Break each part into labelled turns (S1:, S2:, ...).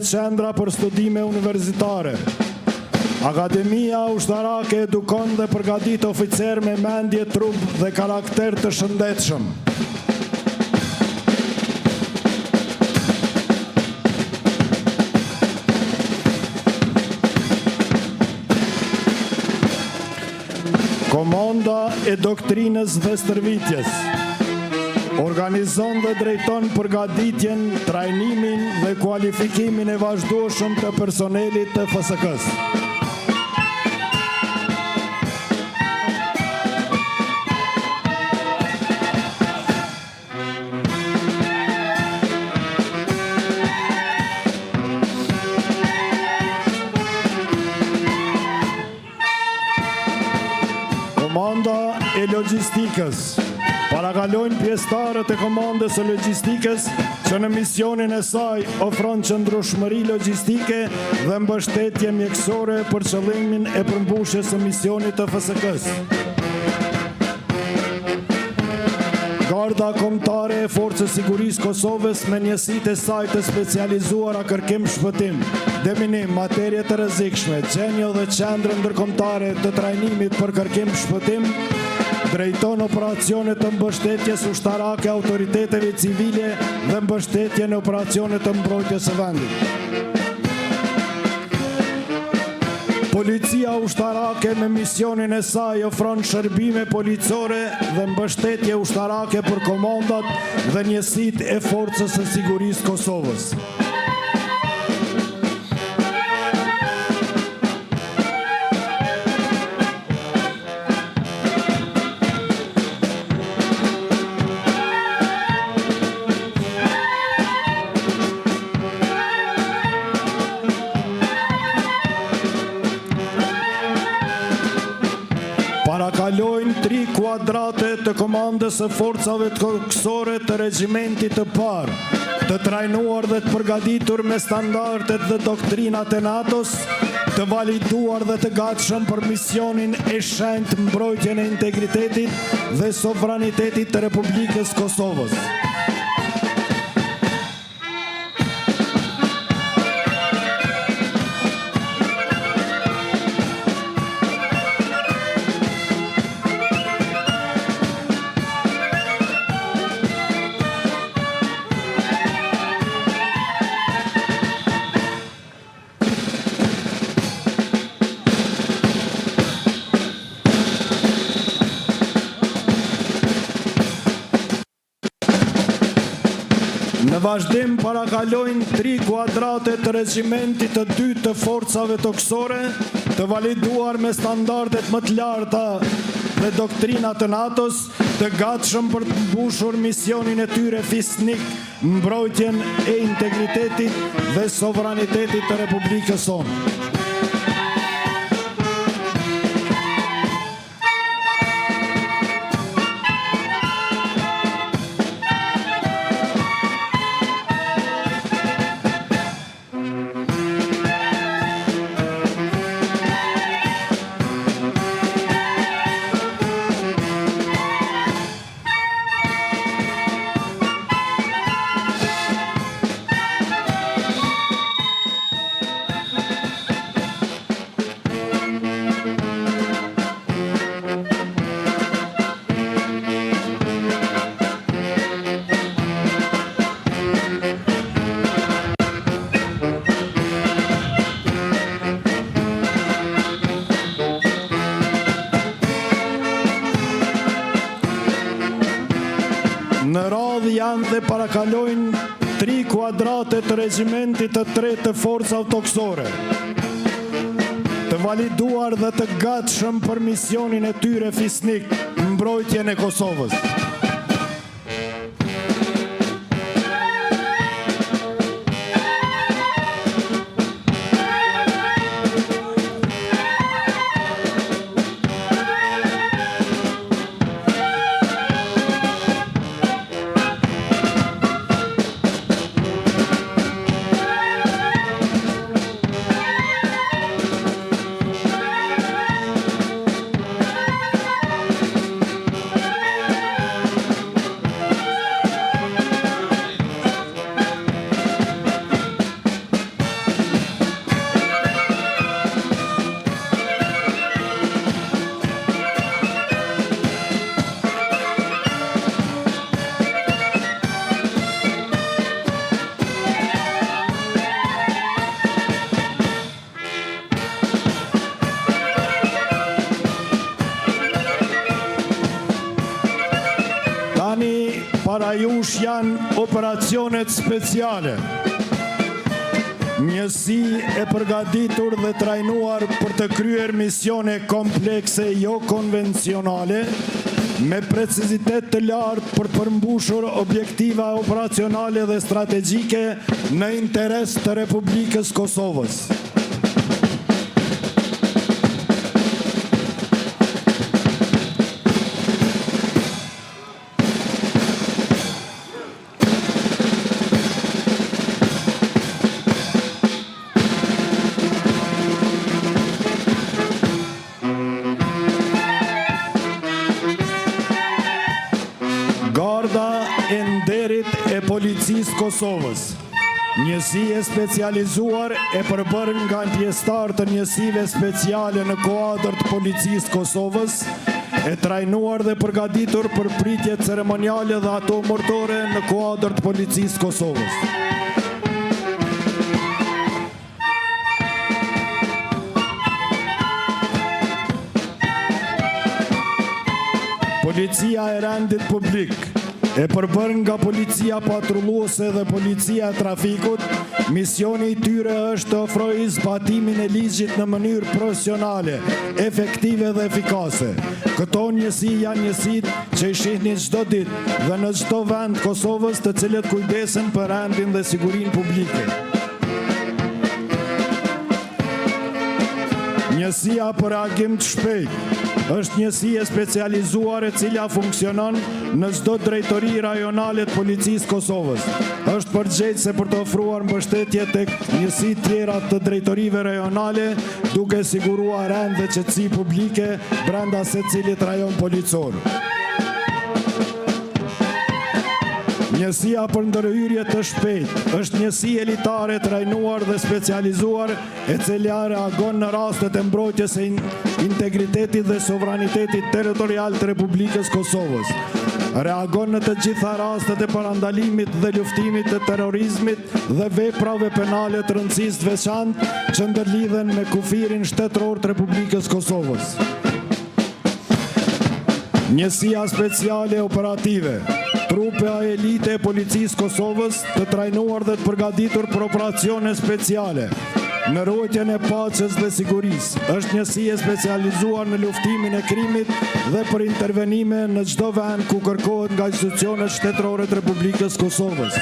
S1: qendra për studime universitare. Akademia Ushtarake edukon dhe përgatit oficer me mendje, trup dhe karakter të shëndetshëm. Komanda e doktrinës dhe stërvitjes organizon dhe drejton përgatitjen, trajnimin dhe kualifikimin e vazhdueshëm të personelit të FSK-s. Komanda e logjistikës. Parakalojnë pjesëtarët e komandës së logjistikës që në misionin e saj ofron qëndrueshmëri logjistike dhe mbështetje mjekësore për qëllimin e përmbushjes së misionit të FSK-s. Garda Kombëtare e Forcës Sigurisë Kosovës me njësitë e saj të specializuara kërkim shpëtim, deminim, materje të rrezikshme, gjenjo dhe qendrën ndërkombëtare të trajnimit për kërkim shpëtim, drejton operacionet të mbështetjes ushtarake autoriteteve civile dhe mbështetje në operacionet të mbrojtjes së vendit. Policia ushtarake me misionin e saj ofron shërbime policore dhe mbështetje ushtarake për komandat dhe njësitë e Forcës së Sigurisë Kosovës. Parakalojnë 3 kuadrate të komandës së forcave të koksore të regjimentit të parë, të trajnuar dhe të përgatitur me standardet dhe doktrinat e NATO-s, të validuar dhe të gatshëm për misionin e shenjtë mbrojtjen e integritetit dhe sovranitetit të Republikës Kosovës. Në vazhdim parakalojnë 3 kuadrate të regjimentit të 2 të forcave toksore, të validuar me standardet më të larta dhe doktrinat të NATO-s, të gatshëm për të mbushur misionin e tyre fisnik, mbrojtjen e integritetit dhe sovranitetit të Republikës sonë. Në radhë janë dhe parakalojnë 3 kuadrate të regjimentit të 3 të forcave toksore, të validuar dhe të gatshëm për misionin e tyre fisnik, mbrojtjen e Kosovës. operacionet speciale. Njësi e përgatitur dhe trajnuar për të kryer misione komplekse jo konvencionale me precizitet të lartë për të përmbushur objektiva operacionale dhe strategjike në interes të Republikës Kosovës. Policisë Kosovës. Njësi e specializuar e përbër nga pjesëtar të njësive speciale në kuadër të Policisë Kosovës, e trajnuar dhe përgatitur për pritje ceremoniale dhe ato mortore në kuadër të Policisë Kosovës. Policia e rendit publik e përbër nga policia patrulluese dhe policia e trafikut, misioni i tyre është të ofrojë zbatimin e ligjit në mënyrë profesionale, efektive dhe efikase. Këto njësi janë njësit që i shihni çdo ditë dhe në çdo vend Kosovës, të cilët kujdesen për rendin dhe sigurinë publike. Njësia për reagim të shpejtë është njësi e specializuar e cila funksionon në çdo drejtori rajonale të Policisë Kosovës. Është përgjegjëse për të ofruar mbështetje tek njësitë tjera të drejtorive rajonale, duke siguruar rend dhe qetësi publike brenda secilit rajon policor. Njësia për ndërhyrje të shpejtë është njësi elitare trajnuar dhe specializuar e cila reagon në rastet e mbrojtjes së integritetit dhe sovranitetit territorial të Republikës Kosovës. Reagon në të gjitha rastet e parandalimit dhe luftimit të terrorizmit dhe veprave penale të rëndësisë të veçantë që ndërlidhen me kufirin shtetëror të Republikës Kosovës. Njësia speciale operative, trupe a elite e Policisë Kosovës të trajnuar dhe të përgatitur për operacione speciale në ruajtjen e paqes dhe sigurisë. Është njësi e specializuar në luftimin e krimit dhe për intervenime në çdo vend ku kërkohet nga institucionet shtetërore të Republikës Kosovës.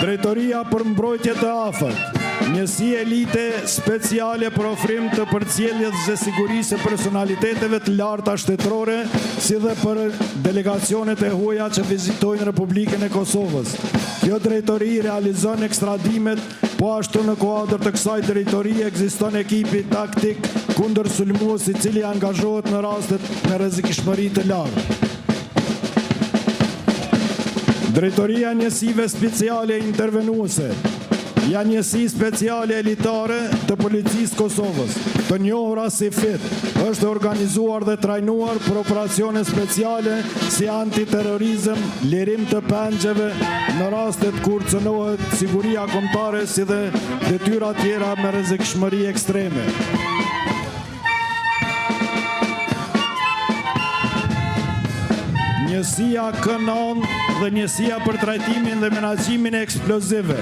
S1: Drejtoria për mbrojtje të afërt, njësi elite speciale për ofrim të përcjelljes dhe sigurisë e personaliteteve të larta shtetërore, si dhe për delegacionet e huaja që vizitojnë Republikën e Kosovës. Kjo drejtori realizon ekstradimet, po ashtu në kuadër të kësaj drejtorie ekziston ekipi taktik kundër sulmues i cili angazhohet në rastet me rrezikshmëri të lartë. Drejtoria njësive speciale intervenuese janë njësi speciale elitare të Policisë Kosovës, të njohura si FIT, është organizuar dhe trajnuar për operacione speciale si antiterrorizëm, lirim të pengjeve në rastet kur cënohet siguria kombëtare si dhe detyra tjera me rrezikshmëri ekstreme. Njësia K9 dhe njësia për trajtimin dhe menaxhimin e eksplozive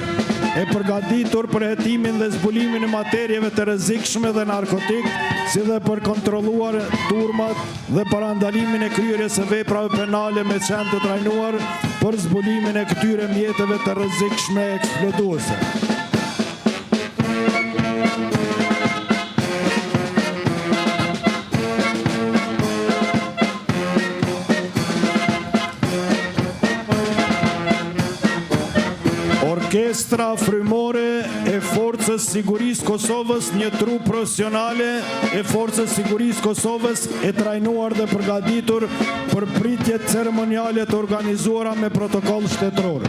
S1: e përgatitur për hetimin dhe zbulimin e materieve të rrezikshme dhe narkotik, si dhe për kontrolluar turmat dhe parandalimin e kryerjes së veprave penale me qenë të trajnuar për zbulimin e këtyre mjeteve të rrezikshme eksploduese. Orkestra frymore e Forcës Sigurisë Kosovës, një trup profesionale e Forcës Sigurisë Kosovës e trajnuar dhe përgatitur për pritjet ceremoniale të organizuara me protokoll shtetëror.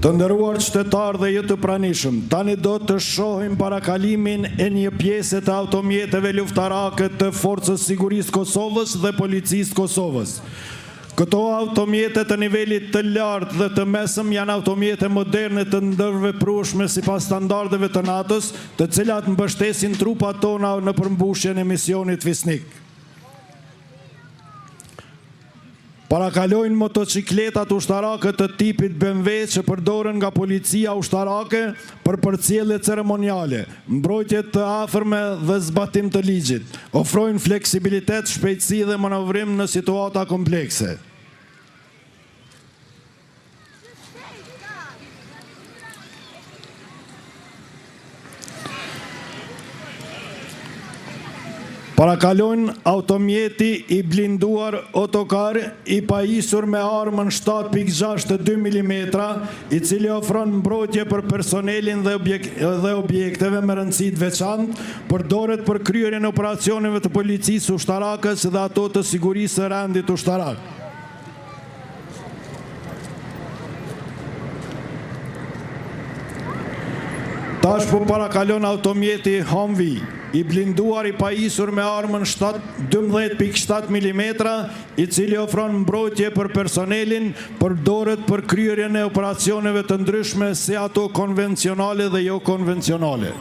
S1: Të nderuar qytetarë dhe të pranishëm, tani do të shohim parakalimin e një pjese të automjeteve luftarake të Forcës Sigurisë Kosovës dhe Policisë Kosovës. Këto automjete të nivelit të lartë dhe të mesëm janë automjete moderne të ndërveprueshme sipas standardeve të NATO-s, të cilat mbështesin trupat tona në përmbushjen e misionit fisnik. Parakalojnë motocikletat ushtarake të tipit BMW që përdoren nga policia ushtarake për përcjellje ceremoniale, mbrojtje të afërme dhe zbatim të ligjit. Ofrojnë fleksibilitet, shpejtësi dhe manovrim në situata komplekse. Parakalojnë automjeti i blinduar otokar i pajisur me armën 7.62 mm, i cili ofron mbrojtje për personelin dhe objekteve me rëndësi të veçantë, përdoret për kryerjen e operacioneve të policisë ushtarakës dhe ato të sigurisë së rendit ushtarak. Tash po parakalon automjeti Humvee, i blinduar i pajisur me armën 12.7 mm, i cili ofron mbrojtje për personelin, përdoret për kryerjen e operacioneve të ndryshme si ato konvencionale dhe jo konvencionale.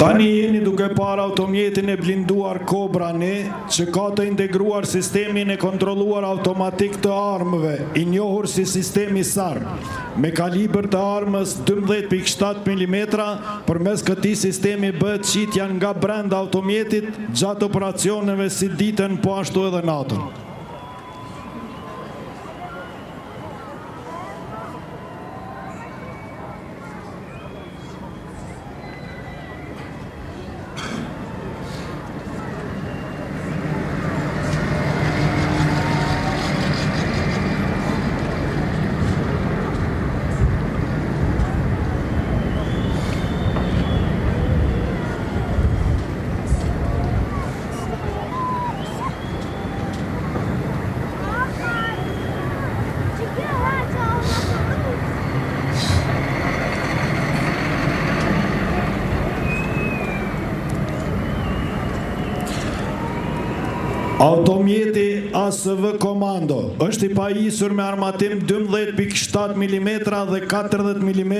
S1: Tani jeni duke parë automjetin e blinduar Cobra Ne, që ka të integruar sistemin e kontrolluar automatik të armëve, i njohur si sistemi SAR, me kalibër të armës 12.7 mm, përmes këtij sistemi bëhet qitja nga brenda automjetit gjatë operacioneve si ditën po ashtu edhe natën. Automjeti ASV Komando është i pajisur me armatim 12.7 mm dhe 40 mm,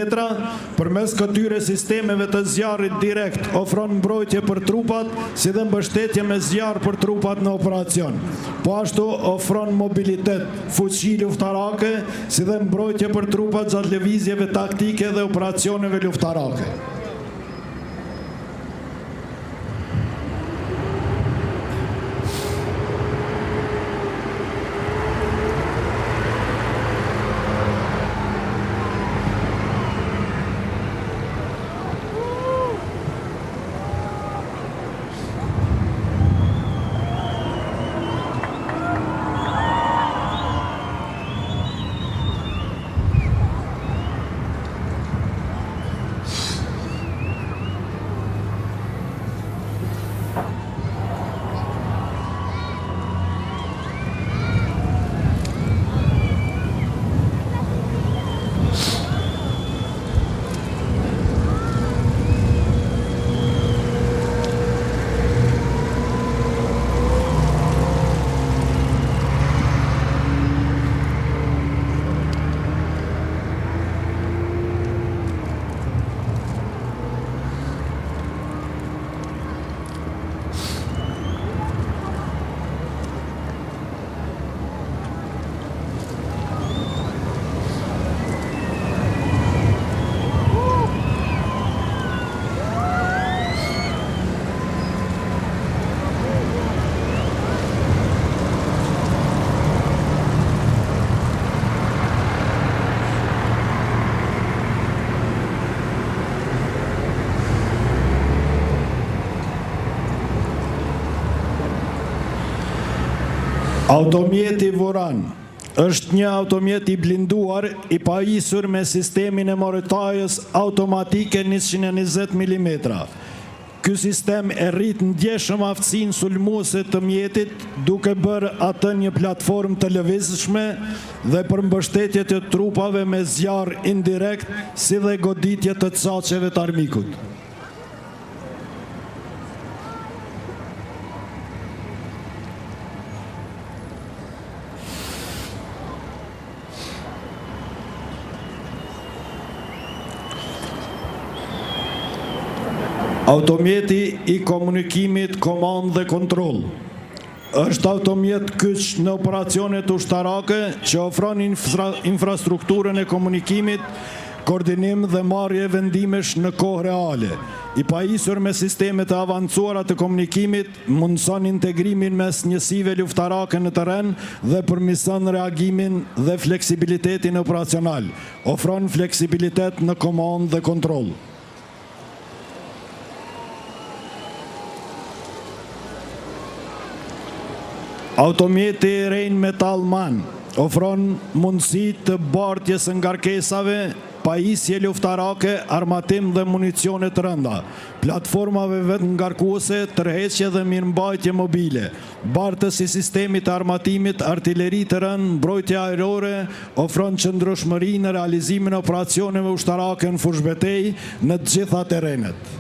S1: përmes këtyre sistemeve të zjarrit direkt ofron mbrojtje për trupat, si dhe mbështetje me zjarr për trupat në operacion. Po ashtu ofron mobilitet, fuqi luftarake, si dhe mbrojtje për trupat gjatë lëvizjeve taktike dhe operacioneve luftarake. Automjeti Vuran është një automjet i blinduar i pajisur me sistemin e morëtajës automatike 120 mm. Ky sistem e rrit ndjeshëm aftësinë sulmuese të mjetit duke bërë atë një platformë të lëvizshme dhe për mbështetje të trupave me zjarr indirekt si dhe goditje të çaqeve të armikut. Automjeti i komunikimit, komand dhe kontrol. Është automjet kyç në operacionet ushtarake që ofron infrastrukturën e komunikimit, koordinim dhe marrje vendimesh në kohë reale. I pajisur me sistemet e avancuara të komunikimit, mundson integrimin mes njësive luftarake në terren dhe përmirëson reagimin dhe fleksibilitetin operacional. Ofron fleksibilitet në komand dhe kontrol. Automjeti Rheinmetall MAN ofron mundësi të bartjes së ngarkesave, pajisje luftarake, armatim dhe municione të rënda, platformave vetë ngarkuese, tërheqje dhe mirëmbajtje mobile, bartës i sistemit të armatimit, artilleri të rënd, mbrojtje ajrore, ofron qëndrueshmëri në realizimin e operacioneve ushtarake në fushbetej në të gjitha terrenet.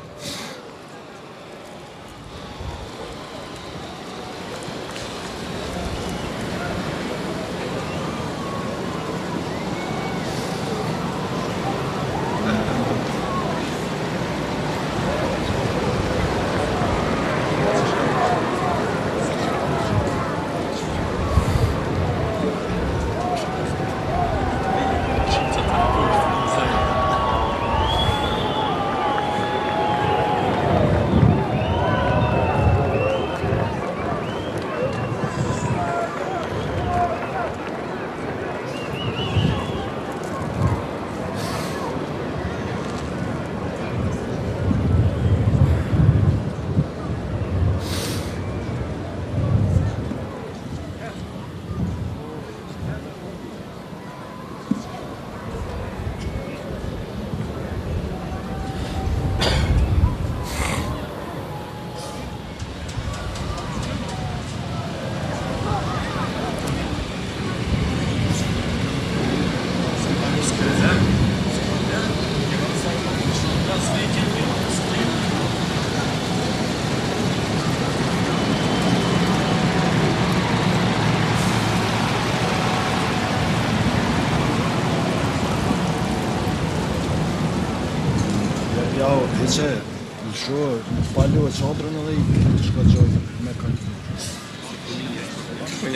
S2: Që në shumë palo e qadrën edhe i të shkëgjoj me kanë.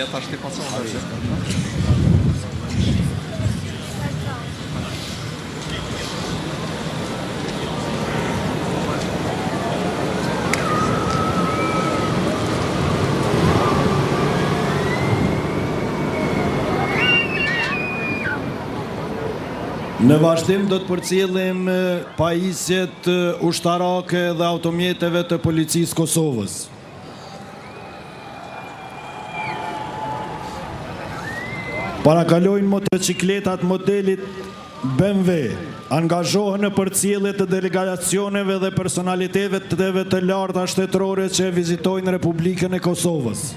S3: Ja tash ti pason.
S1: Në vazhdim do të përcjellim pajisjet ushtarake dhe automjeteve të policisë Kosovës. Parakalojnë motocikletat modelit BMW, angazhohen në përcjellje të delegacioneve dhe personaliteteve të larta shtetërore që vizitojnë Republikën e Kosovës.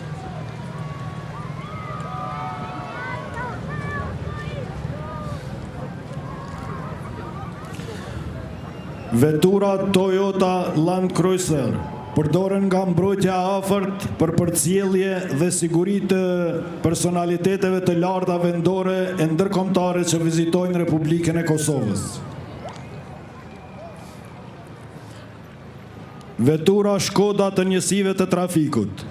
S1: Vetura Toyota Land Cruiser përdoren nga mbrojtja afërt për përcjellje dhe siguri të personaliteteve të larta vendore e ndërkombëtare që vizitojnë Republikën e Kosovës. Vetura Shkoda të njësive të trafikut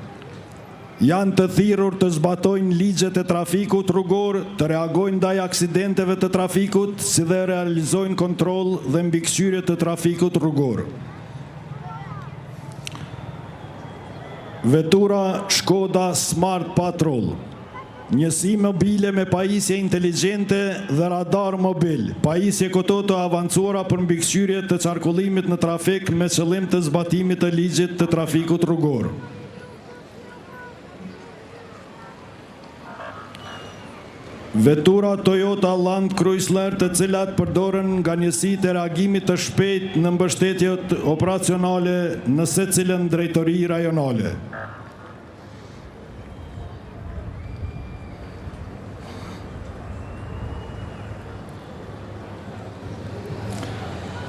S1: janë të thirrur të zbatojnë ligjet e trafikut rrugor, të reagojnë ndaj aksidenteve të trafikut, si dhe realizojnë kontroll dhe mbikëqyrje të trafikut rrugor. Vetura Shkoda Smart Patrol, njësi mobile me pajisje inteligjente dhe radar mobil, pajisje këto të avancuara për mbikëqyrje të qarkullimit në trafik me qëllim të zbatimit të ligjit të trafikut rrugor. Vetura Toyota Land Chrysler të cilat përdoren nga njësitë e reagimit të shpejt në mbështetjet operacionale në secilën drejtori rajonale.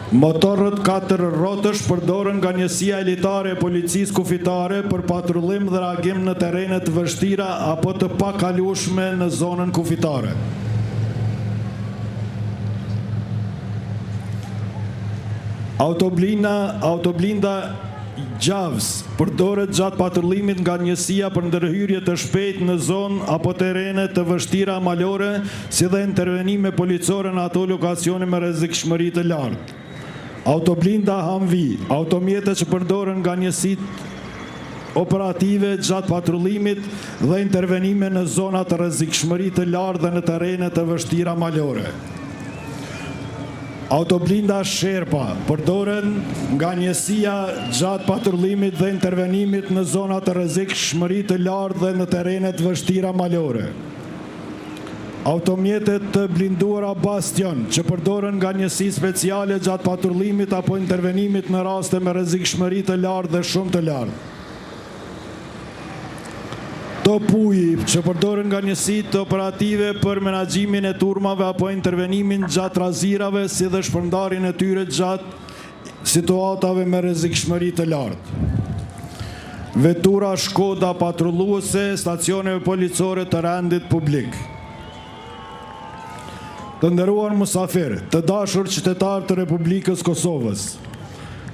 S1: Motorët 4 rrotësh përdoren nga njësia elitare e policisë kufitare për patrullim dhe reagim në terrenet të vështira apo të pakalueshme në zonën kufitare. Autoblinda Gjavs përdoret gjatë patrullimit nga njësia për ndërhyrje të shpejt në zonë apo terrene të vështira malore, si dhe intervenime policore në ato lokacione me rrezikshmëri të lartë. Autoblinda Humvee, automjete që përdoren nga njësitë operative gjatë patrullimit dhe intervenime në zona të rrezikshmëri të lartë dhe në terrene të vështira malore. Autoblinda Sherpa përdoren nga njësia gjatë patrullimit dhe intervenimit në zona të rrezikshmëri të lartë dhe në terrene të vështira malore. Automjetet të blinduara Bastion, që përdoren nga njësi speciale gjatë patrullimit apo intervenimit në raste me rrezikshmëri të lartë dhe shumë të lartë. Topuji, që përdoren nga njësitë operative për menaxhimin e turmave apo intervenimin gjatë razirave, si dhe shpërndarjen e tyre gjatë situatave me rrezikshmëri të lartë. Vetura Shkoda patrulluese, stacioneve policore të rendit publik. Të nderuar musafir, të dashur qytetar të Republikës Kosovës.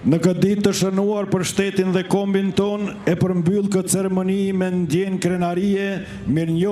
S1: Në këtë ditë të shënuar për shtetin dhe kombin ton, e përmbyll këtë ceremoni me ndjenjë krenarie, mirënjohje